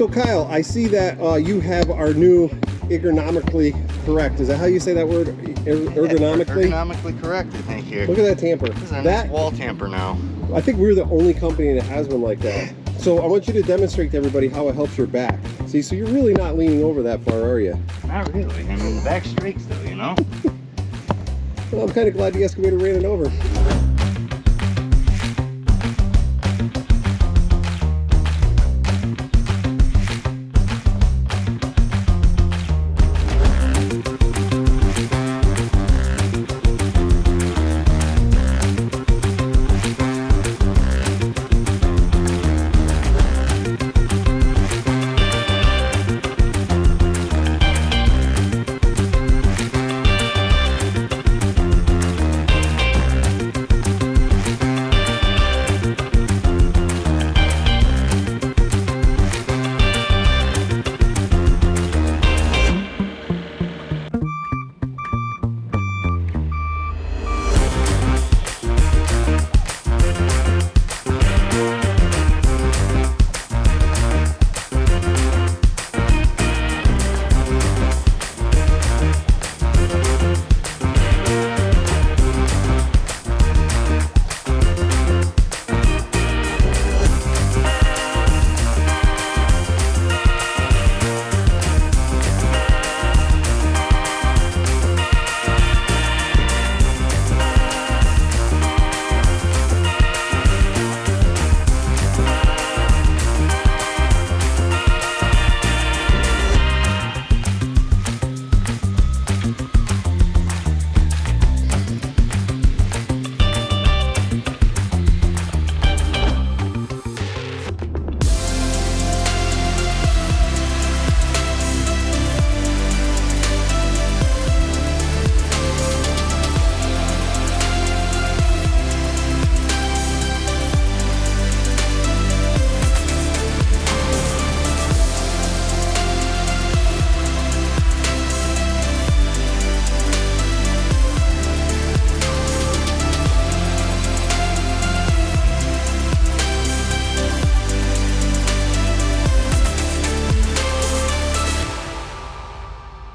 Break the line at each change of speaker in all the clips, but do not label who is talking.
So Kyle, I see that you have our new ergonomically correct. Is that how you say that word? Ergonomically?
Ergonomically correct, I think here.
Look at that tamper.
This is a
That
nice wall tamper now.
I think we're the only company that has one like that. So I want you to demonstrate to everybody how it helps your back. See, so you're really not leaning over that far, are you?
Not really. I mean, the back streaks though, you know?
Well, I'm kind of glad the excavator ran it over.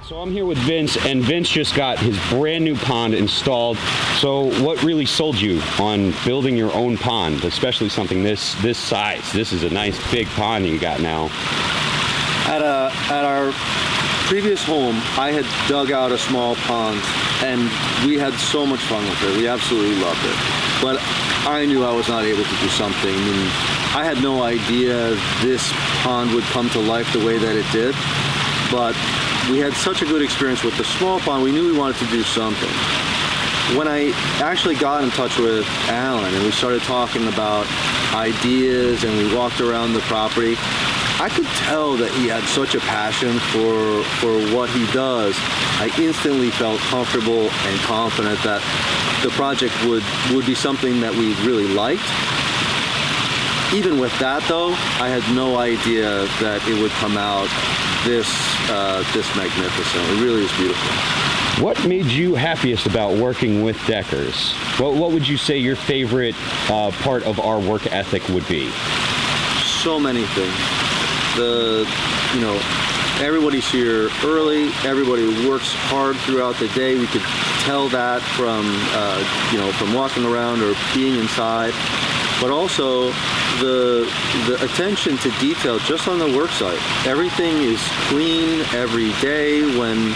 So I'm here with Vince, and Vince just got his brand new pond installed. So what really sold you on building your own pond, especially something this size? This is a nice big pond you got now.
At our previous home, I had dug out a small pond, and we had so much fun with it. We absolutely loved it. But I knew I was not able to do something, and I had no idea this pond would come to life the way that it did. But we had such a good experience with the small pond, we knew we wanted to do something. When I actually got in touch with Alan and we started talking about ideas and we walked around the property, I could tell that he had such a passion for what he does. I instantly felt comfortable and confident that the project would be something that we really liked. Even with that though, I had no idea that it would come out this magnificent. It really is beautiful.
What made you happiest about working with deckers? What would you say your favorite part of our work ethic would be?
So many things. Everybody's here early. Everybody works hard throughout the day. We could tell that from walking around or being inside. But also the attention to detail just on the work site. Everything is clean every day when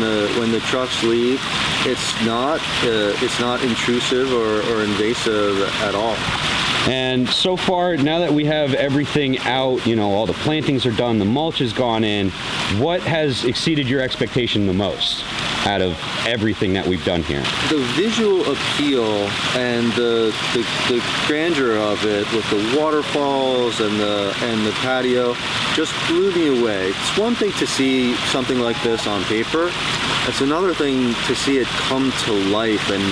the trucks leave. It's not intrusive or invasive at all.
And so far, now that we have everything out, all the plantings are done, the mulch has gone in, what has exceeded your expectation the most out of everything that we've done here?
The visual appeal and the grandeur of it with the waterfalls and the patio just blew me away. It's one thing to see something like this on paper. It's another thing to see it come to life, and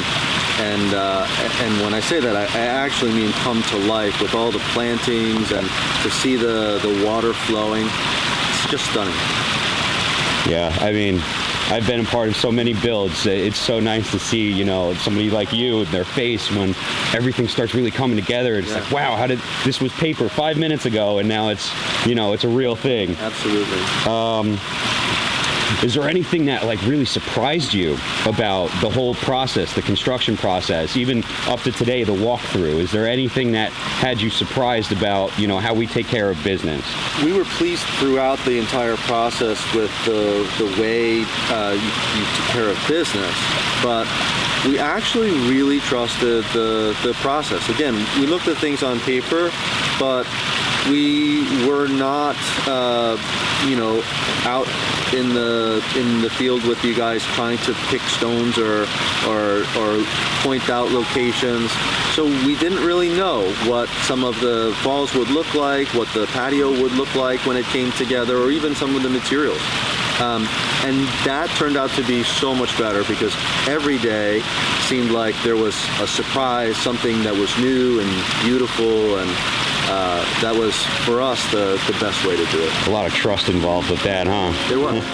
when I say that, I actually mean come to life with all the plantings and to see the water flowing. It's just stunning.
Yeah, I mean, I've been a part of so many builds. It's so nice to see, you know, somebody like you, their face when everything starts really coming together. It's like, wow, this was paper 5 minutes ago, and now it's, you know, it's a real thing.
Absolutely.
Is there anything that like really surprised you about the whole process, the construction process, even up to today, the walkthrough? Is there anything that had you surprised about, you know, how we take care of business?
We were pleased throughout the entire process with the way you took care of business, but we actually really trusted the process. Again, we looked at things on paper, but we were not, you know, out in the field with you guys trying to pick stones or point out locations. So we didn't really know what some of the walls would look like, what the patio would look like when it came together, or even some of the materials. And that turned out to be so much better because every day seemed like there was a surprise, something that was new and beautiful, and that was, for us, the best way to do it.
A lot of trust involved with that, huh?
There was.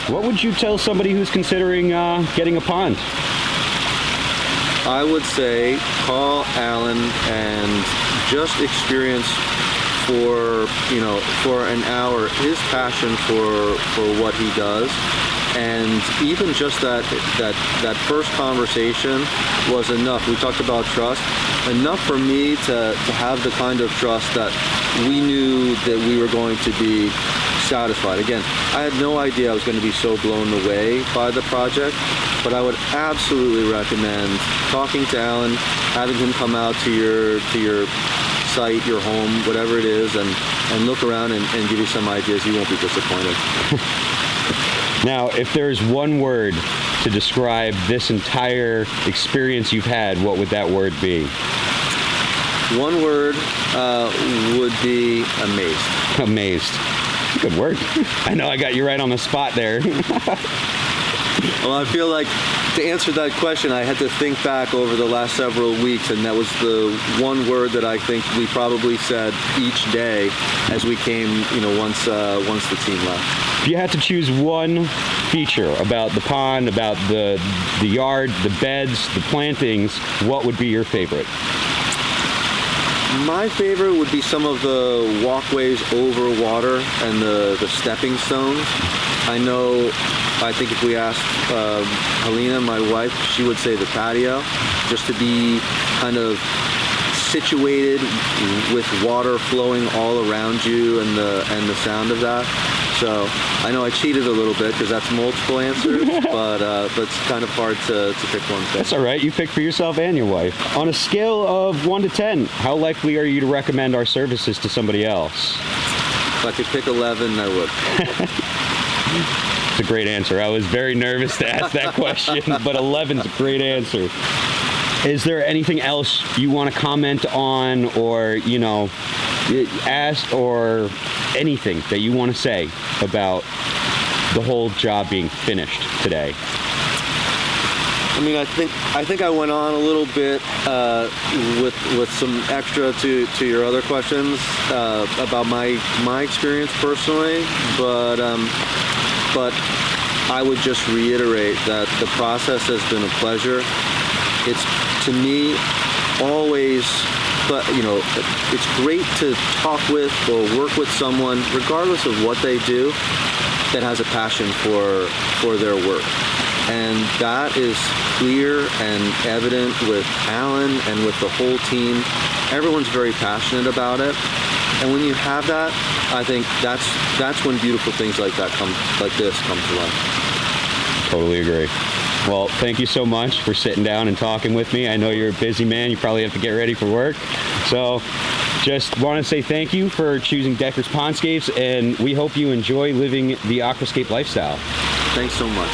What would you tell somebody who's considering getting a pond?
I would say call Alan and just experience for an hour his passion for what he does, and even just that first conversation was enough. We talked about trust, enough for me to have the kind of trust that we knew that we were going to be satisfied. Again, I had no idea I was going to be so blown away by the project, but I would absolutely recommend talking to Alan, having him come out to your site, your home, whatever it is, and look around and give you some ideas. You won't be disappointed.
Now, if there's one word to describe this entire experience you've had, what would that word be?
One word would be amazed.
Amazed. Good word. I know I got you right on the spot there.
Well, I feel like to answer that question, I had to think back over the last several weeks, and that was the one word that I think we probably said each day as we came, once the team left.
If you had to choose one feature about the pond, about the yard, the beds, the plantings, what would be your favorite?
My favorite would be some of the walkways over water and the stepping stones. I think if we asked Helena, my wife, she would say the patio, just to be kind of situated with water flowing all around you and the sound of that. So I know I cheated a little bit because that's multiple answers, but it's kind of hard to pick one thing.
That's all right. You pick for yourself and your wife. On a scale of 1 to 10, how likely are you to recommend our services to somebody else?
If I could pick 11, I would.
It's a great answer. I was very nervous to ask that question, but 11's a great answer. Is there anything else you want to comment on, or ask, or anything that you want to say about the whole job being finished today?
I mean, I think I went on a little bit with some extra to your other questions about my experience personally, but I would just reiterate that the process has been a pleasure. It's, to me, always, but it's great to talk with or work with someone, regardless of what they do, that has a passion for their work. And that is clear and evident with Alan and with the whole team. Everyone's very passionate about it. And when you have that, I think that's when beautiful things like this come to life.
Totally agree. Well, thank you so much for sitting down and talking with me. I know you're a busy man. You probably have to get ready for work. So just want to say thank you for choosing Decker's Pondscapes, and we hope you enjoy living the aquascape lifestyle.
Thanks so much.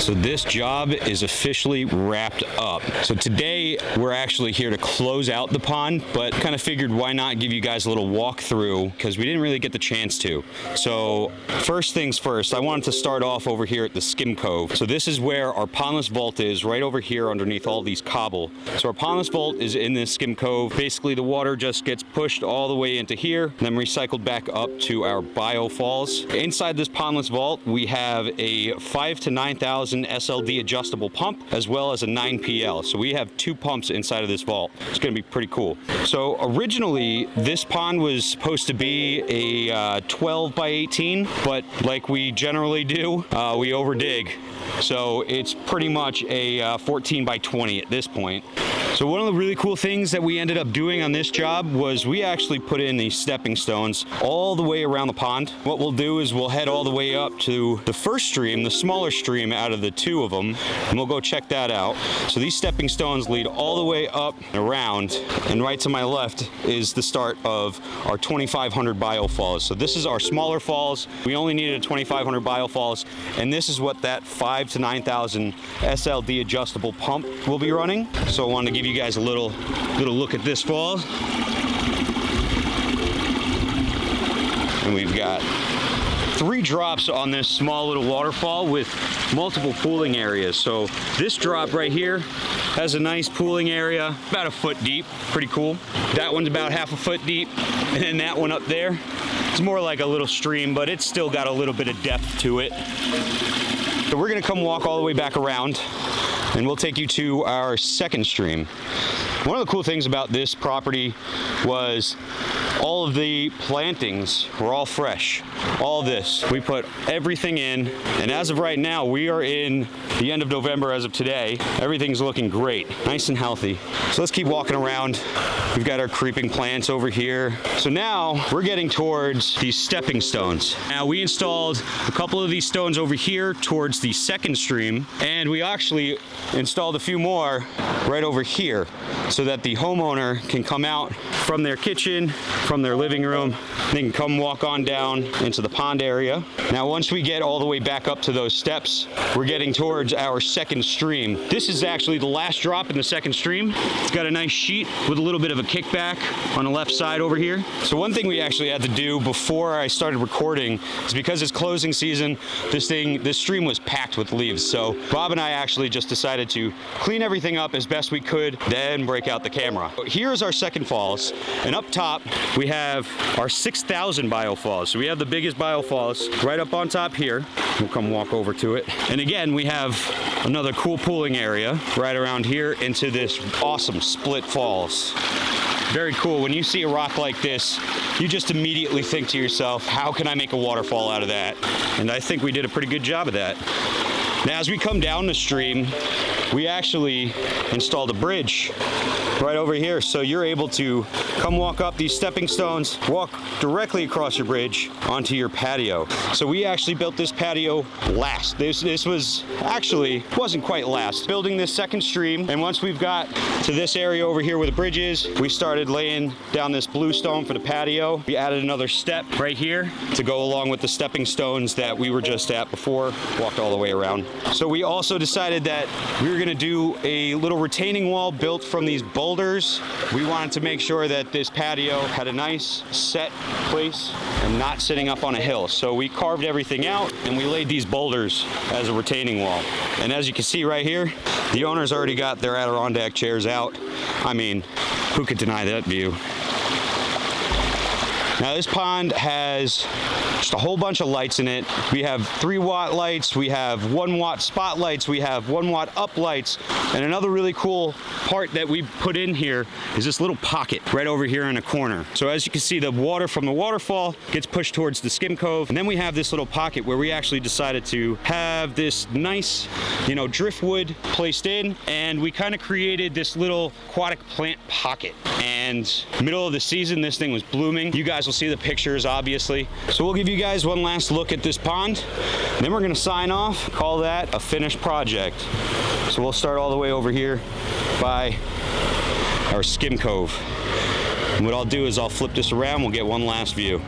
So this job is officially wrapped up. So today we're actually here to close out the pond, but kind of figured why not give you guys a little walkthrough because we didn't really get the chance to. So first things first, I wanted to start off over here at the skim cove. So this is where our pondless vault is, right over here underneath all these cobble. So our pondless vault is in this skim cove. Basically the water just gets pushed all the way into here, and then recycled back up to our bio falls. Inside this pondless vault, we have a 5 to 9,000 SLD adjustable pump, as well as a 9 PL. So we have 2 pumps inside of this vault. It's gonna be pretty cool. So originally, this pond was supposed to be a 12 by 18, but like we generally do, we overdig. So it's pretty much a 14 by 20 at this point. So one of the really cool things that we ended up doing on this job was we actually put in these stepping stones all the way around the pond. What we'll do is we'll head all the way up to the first stream, the smaller stream out of the 2 of them, and we'll go check that out. So these stepping stones lead all the way up and around, and right to my left is the start of our 2,500 bio falls. So this is our smaller falls. We only needed a 2,500 bio falls, and this is what that 5 to 9,000 SLD adjustable pump will be running. So I wanted to give you guys a little look at this fall. And we've got 3 drops on this small little waterfall with multiple pooling areas. So this drop right here has a nice pooling area, about 1 foot deep, pretty cool. That one's about 1/2 foot deep, and then that one up there, it's more like a little stream, but it's still got a little bit of depth to it. So we're gonna come walk all the way back around, and we'll take you to our second stream. One of the cool things about this property was all of the plantings were all fresh. All this, we put everything in, and as of right now, we are in the end of November as of today. Everything's looking great, nice and healthy. So let's keep walking around. We've got our creeping plants over here. So now we're getting towards these stepping stones. Now we installed a couple of these stones over here towards the second stream, and we actually installed a few more right over here so that the homeowner can come out from their kitchen, from their living room, they can come walk on down into the pond area. Now once we get all the way back up to those steps, we're getting towards our second stream. This is actually the last drop in the second stream. It's got a nice sheet with a little bit of a kickback on the left side over here. So one thing we actually had to do before I started recording is because it's closing season, this stream was packed with leaves. So Bob and I actually just decided to clean everything up as best we could, then break out the camera. Here's our second falls, and up top we have our 6,000 bio falls. So we have the biggest bio falls right up on top here. We'll come walk over to it. And again, we have another cool pooling area right around here into this awesome split falls. Very cool. When you see a rock like this, you just immediately think to yourself, how can I make a waterfall out of that? And I think we did a pretty good job of that. Now, as we come down the stream, we actually installed a bridge right over here. So you're able to come walk up these stepping stones, walk directly across your bridge onto your patio. So we actually built this patio last. This was actually, wasn't quite last. Building this second stream, and once we've got to this area over here where the bridge is, we started laying down this blue stone for the patio. We added another step right here to go along with the stepping stones that we were just at before, walked all the way around. So we also decided that we were gonna do a little retaining wall built from these boulders. We wanted to make sure that this patio had a nice set place and not sitting up on a hill. So we carved everything out and we laid these boulders as a retaining wall. And as you can see right here, the owner's already got their Adirondack chairs out. I mean, who could deny that view? Now this pond has just a whole bunch of lights in it. We have 3-watt lights, we have 1-watt spotlights, we have 1-watt up lights, and another really cool part that we put in here is this little pocket right over here in a corner. So as you can see, the water from the waterfall gets pushed towards the skim cove, and then we have this little pocket where we actually decided to have this nice, driftwood placed in, and we kind of created this little aquatic plant pocket. And middle of the season, this thing was blooming. You guys will see the pictures, obviously. So we'll give you guys one last look at this pond. Then we're gonna sign off, call that a finished project. So we'll start all the way over here by our skim cove. And what I'll do is I'll flip this around, we'll get one last view.